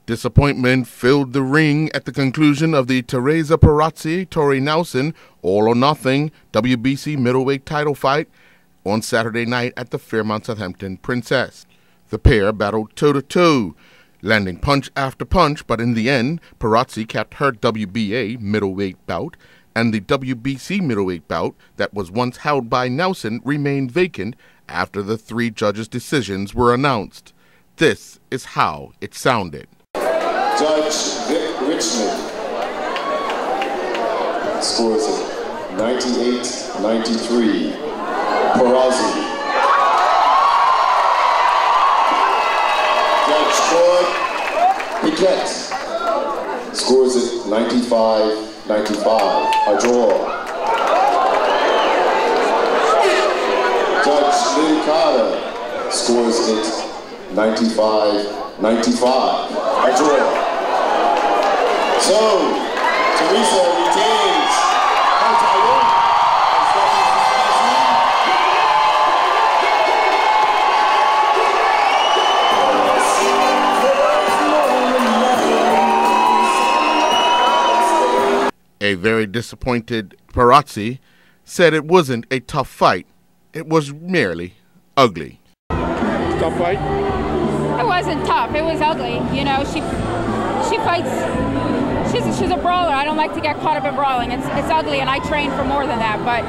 Disappointment filled the ring at the conclusion of the Teresa Perazzi-Tori Nelson All or Nothing WBC middleweight title fight on Saturday night at the Fairmont Southampton Princess. The pair battled toe-to-toe, landing punch after punch, but in the end, Perazzi kept her WBA middleweight bout, and the WBC middleweight bout that was once held by Nelson remained vacant after the three judges' decisions were announced. This is how it sounded. Judge Vic Richmond scores it 98-93. Perazzi. Judge Claude Piquet scores it 95-95. A draw. Judge Lynn Carter scores it 95-95. A draw. So, Teresa retains her title. A very disappointed Perazzi said it wasn't a tough fight. It was merely ugly. Tough fight? It wasn't tough. It was ugly. You know, she fights. She's a brawler. I don't like to get caught up in brawling. It's ugly, and I train for more than that. But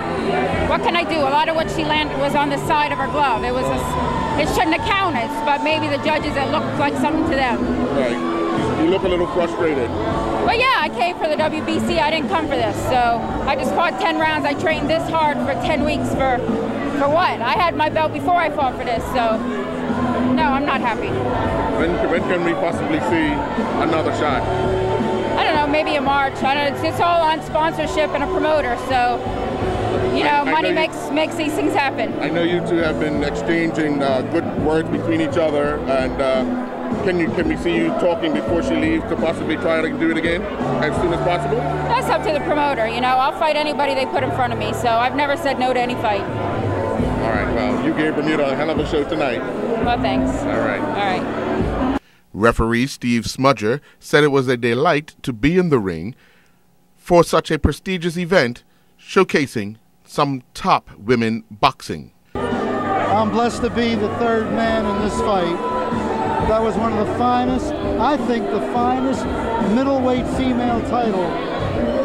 what can I do? A lot of what she landed was on the side of her glove. It shouldn't have counted, but maybe the judges, it looked like something to them. Right. You look a little frustrated. Well, yeah, I came for the WBC. I didn't come for this. So I just fought 10 rounds. I trained this hard for 10 weeks for what? I had my belt before I fought for this. So no, I'm not happy. When can we possibly see another shot? I don't know, maybe in March. I don't know, it's all on sponsorship and a promoter, so, you know, money makes these things happen. I know you two have been exchanging good words between each other, and can we see you talking before she leaves to possibly try to do it again as soon as possible? That's up to the promoter, you know. I'll fight anybody they put in front of me, so I've never said no to any fight. All right, well, you gave Bermuda a hell of a show tonight. Well, thanks. All right. All right. Referee Steve Smudger said it was a delight to be in the ring for such a prestigious event showcasing some top women boxing. I'm blessed to be the third man in this fight. That was one of the finest, I think the finest middleweight female title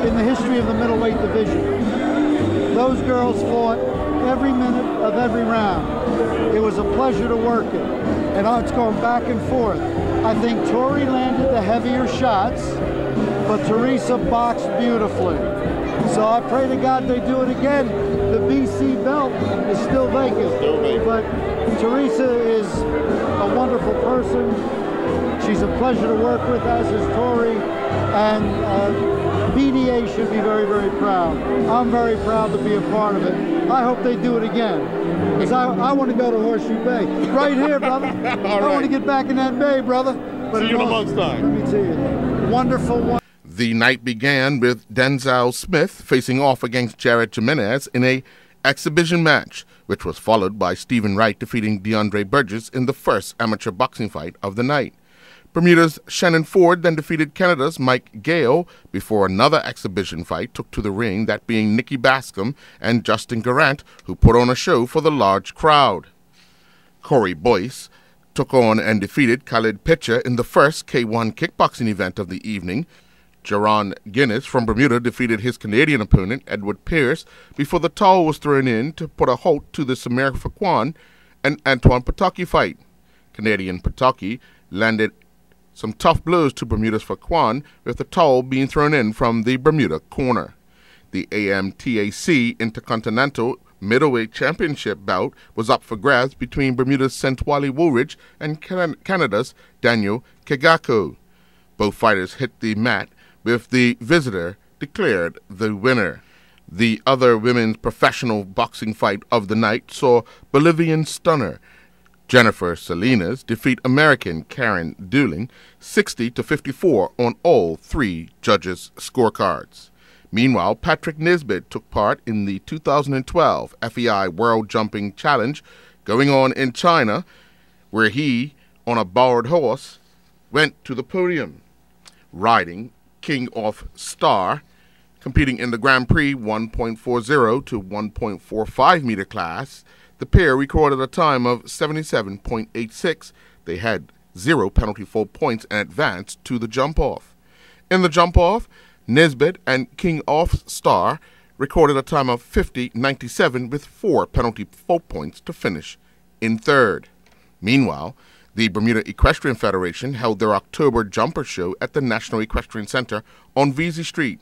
in the history of the middleweight division. Those girls fought every minute of every round. It was a pleasure to work it. And it's going back and forth. I think Tori landed the heavier shots, but Teresa boxed beautifully. So I pray to God they do it again. The BC belt is still vacant, but Teresa is a wonderful person. She's a pleasure to work with, as is Tori, and BDA should be very, very proud. I'm very proud to be a part of it. I hope they do it again, because I want to go to Horseshoe Bay. Right here, brother. I want to get back in that bay, brother. But see you in a month's time. Let me tell you, wonderful. The night began with Denzel Smith facing off against Jared Jimenez in a exhibition match, which was followed by Stephen Wright defeating DeAndre Burgess in the first amateur boxing fight of the night. Bermuda's Shannon Ford then defeated Canada's Mike Gale before another exhibition fight took to the ring, that being Nikki Bascom and Justin Garant, who put on a show for the large crowd. Corey Boyce took on and defeated Khalid Pitcher in the first K1 kickboxing event of the evening. Jaron Guinness from Bermuda defeated his Canadian opponent, Edward Pierce, before the towel was thrown in to put a halt to the Samir Fakwan and Antoine Pataki fight. Canadian Pataki landed some tough blows to Bermuda's Fakwan, with the towel being thrown in from the Bermuda corner. The AMTAC Intercontinental Middleweight Championship bout was up for grabs between Bermuda's Sentwali Woolridge and Canada's Daniel Kegako. Both fighters hit the mat, with the visitor declared the winner. The other women's professional boxing fight of the night saw Bolivian stunner Jennifer Salinas defeat American Karen Dooling 60-54 on all three judges' scorecards. Meanwhile, Patrick Nisbet took part in the 2012 FEI World Jumping Challenge going on in China, where he, on a borrowed horse, went to the podium. Riding King of Star, competing in the Grand Prix 1.40 to 1.45 meter class, the pair recorded a time of 77.86. They had 0 penalty full points and advanced to the jump-off. In the jump-off, Nisbet and King of Star recorded a time of 50.97 with 4 penalty full points to finish in third. Meanwhile, the Bermuda Equestrian Federation held their October jumper show at the National Equestrian Center on Vesey Street.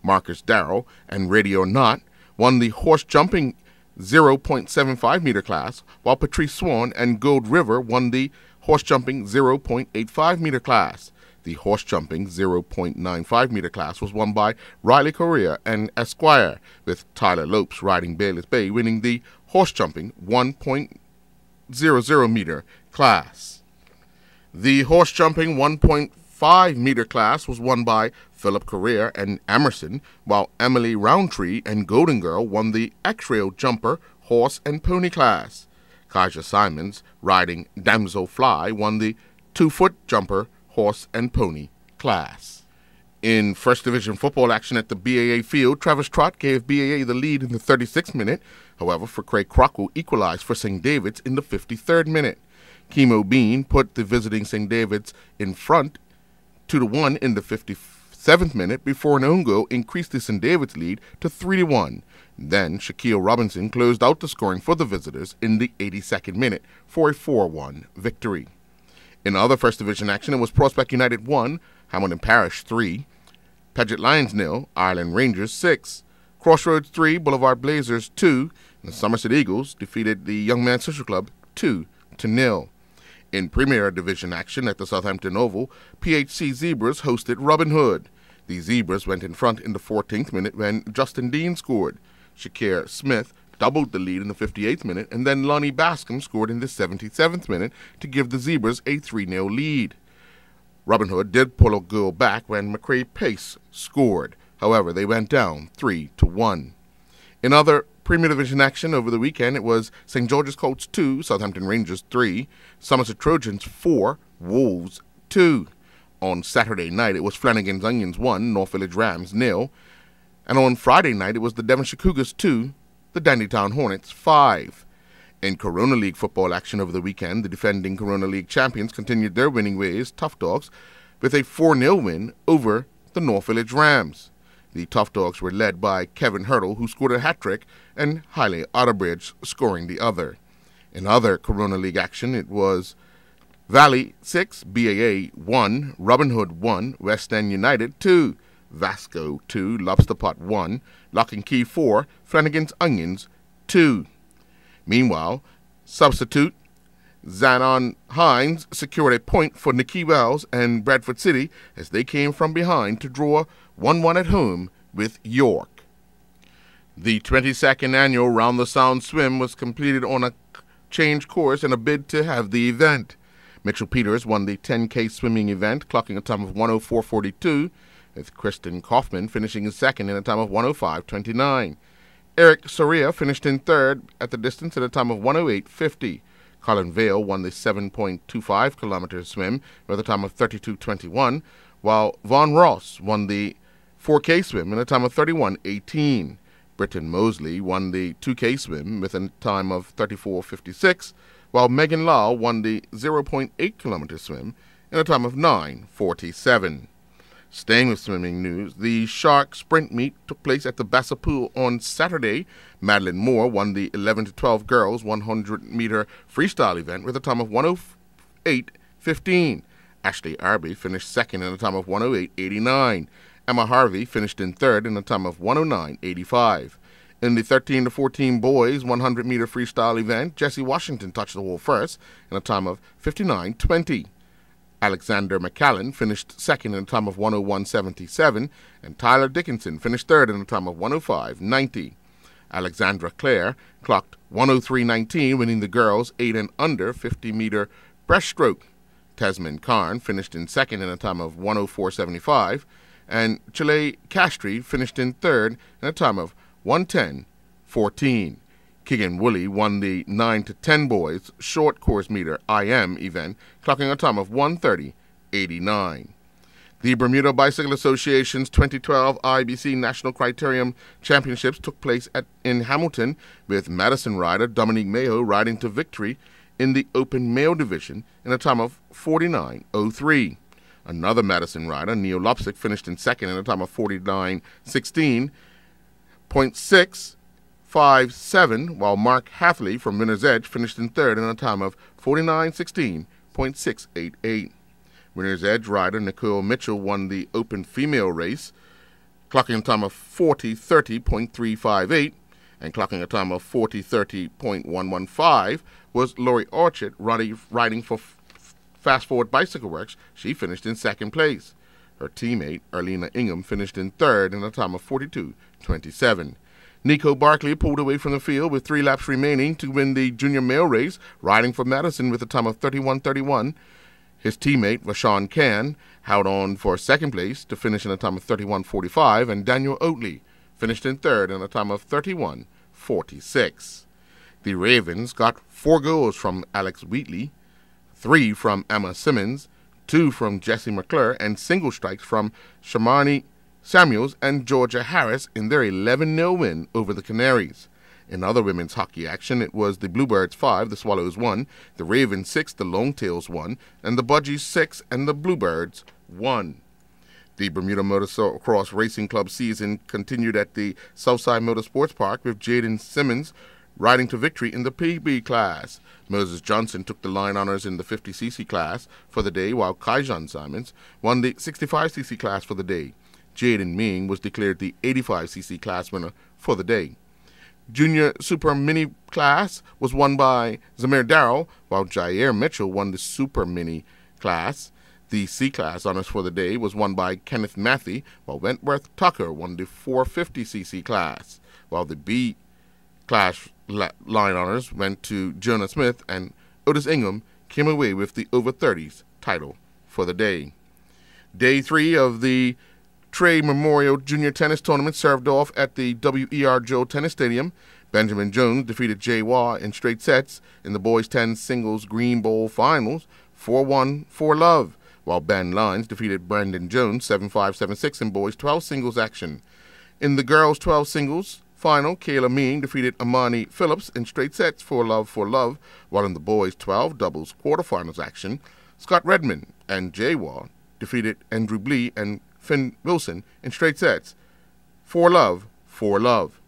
Marcus Darrow and Radio Knott won the horse jumping 0.75 meter class, while Patrice Swan and Gold River won the horse jumping 0.85 meter class. The horse jumping 0.95 meter class was won by Riley Correa and Esquire, with Tyler Lopes riding Bayless Bay winning the horse jumping 1.00 meter class. The horse jumping 1.5 meter class was won by Philip Correa and Emerson, while Emily Roundtree and Golden Girl won the X-Rail jumper horse and pony class. Kaja Simons, riding Damsel Fly, won the 2-foot jumper horse and pony class. In First Division football action at the BAA field, Travis Trott gave BAA the lead in the 36th minute. However, for Craig Crockle equalized for St. David's in the 53rd minute. Chemo Bean put the visiting St. David's in front 2-1 in the 57th minute before an own goal increased the St. David's lead to 3-1. Then Shaquille Robinson closed out the scoring for the visitors in the 82nd minute for a 4-1 victory. In other First Division action, it was Prospect United 1, Hamilton Parish 3, Paget Lions 0, Ireland Rangers 6, Crossroads 3, Boulevard Blazers 2, and the Somerset Eagles defeated the Young Men's Social Club 2-0. In Premier Division action at the Southampton Oval, PHC Zebras hosted Robin Hood. The Zebras went in front in the 14th minute when Justin Dean scored. Shakir Smith doubled the lead in the 58th minute, and then Lonnie Bascom scored in the 77th minute to give the Zebras a 3-0 lead. Robin Hood did pull a goal back when McCrae Pace scored. However, they went down 3-1. In other Premier Division action over the weekend, it was St. George's Colts 2, Southampton Rangers 3, Somerset Trojans 4, Wolves 2. On Saturday night, it was Flanagan's Onions 1, North Village Rams 0. And on Friday night, it was the Devonshire Cougars 2, the Dandytown Hornets 5. In Corona League football action over the weekend, the defending Corona League champions continued their winning ways, Tough Dogs, with a 4-0 win over the North Village Rams. The Tough Dogs were led by Kevin Hurdle, who scored a hat-trick, and Haile Otterbridge scoring the other. In other Corona League action, it was Valley 6, BAA 1, Robin Hood 1, West End United 2, Vasco 2, Lobster Pot 1, Lock and Key 4, Flanagan's Onions 2. Meanwhile, substitute Zanon Hines secured a point for Nikki Wells and Bradford City as they came from behind to draw 1-1 at home with York. The 22nd annual Round the Sound Swim was completed on a change course in a bid to have the event. Mitchell Peters won the 10K swimming event, clocking a time of 1:04.42, with Kristen Kaufman finishing in second in a time of 1:05.29. Eric Soria finished in third at the distance at a time of 1:08.50. Colin Vale won the 7.25 kilometer swim with a time of 32.21, while Vaughn Ross won the 4K swim in a time of 31.18. Britton Mosley won the 2K swim with a time of 34.56, while Megan Lau won the 0.8 kilometer swim in a time of 9:47. Staying with swimming news, the Shark Sprint Meet took place at the Bassa Pool on Saturday. Madeline Moore won the 11 to 12 girls 100-meter freestyle event with a time of 1:08.15. Ashley Arby finished second in a time of 1:08.89. Emma Harvey finished in third in a time of 1:09.85. In the 13 to 14 boys 100-meter freestyle event, Jesse Washington touched the wall first in a time of 59.20. Alexander McCallan finished second in a time of 1:01.77, and Tyler Dickinson finished third in a time of 1:05.90. Alexandra Clare clocked 1:03.19, winning the girls 8 and under 50-meter breaststroke. Tasman Karn finished in second in a time of 1:04.75, and Chile Castry finished in third in a time of 1:10.14. Keegan Woolley won the 9 to 10 boys short course meter IM event, clocking a time of 89. The Bermuda Bicycle Association's 2012 IBC National Criterium Championships took place in Hamilton, with Madison rider Dominique Mayo riding to victory in the open male division in a time of 49:03. Another Madison rider, Neil Lopsick, finished in second in a time of 49:16.657, while Mark Hathley from Winner's Edge finished in third in a time of 49:16.688. Winner's Edge rider Nicole Mitchell won the open female race, clocking a time of 40:30.358, and clocking a time of 40:30.115 was Lori Orchard riding for Fast Forward Bicycle Works. She finished in second place. Her teammate, Erlina Ingham, finished in third in a time of 42:27. Nico Barkley pulled away from the field with 3 laps remaining to win the junior male race, riding for Madison with a time of 31:31. His teammate, Vashon Can, held on for second place to finish in a time of 31:45, and Daniel Oatley finished in third in a time of 31:46. The Ravens got 4 goals from Alex Wheatley, 3 from Emma Simmons, 2 from Jessie McClure, and single strikes from Shamani Samuels and Georgia Harris in their 11-0 win over the Canaries. In other women's hockey action, it was the Bluebirds 5, the Swallows 1, the Ravens 6, the Longtails 1, and the Budgies 6, and the Bluebirds 1. The Bermuda Motocross Racing Club season continued at the Southside Motorsports Park, with Jaden Simmons riding to victory in the PB class. Moses Johnson took the line honors in the 50cc class for the day, while Kaijan Simons won the 65cc class for the day. Jaden Ming was declared the 85cc class winner for the day. Junior Super Mini class was won by Zamir Darrell, while Jair Mitchell won the Super Mini class. The C class honors for the day was won by Kenneth Matthey, while Wentworth Tucker won the 450cc class, while the B class line honors went to Jonah Smith, and Otis Ingham came away with the over 30s title for the day. Day 3 of the Trey Memorial Junior Tennis Tournament served off at the W.E.R. Joe Tennis Stadium. Benjamin Jones defeated Jay Waugh in straight sets in the boys' 10 singles Green Bowl finals, 4-1, 4-love, while Ben Lyons defeated Brandon Jones 7-5, 7-6 in boys' 12 singles action. In the girls' 12 singles final, Kayla Mean defeated Amani Phillips in straight sets, 4-love, 4-love, while in the boys' 12 doubles quarterfinals action, Scott Redmond and Jay Waugh defeated Andrew Blee and Finn Wilson in straight sets, 4-love, 4-love.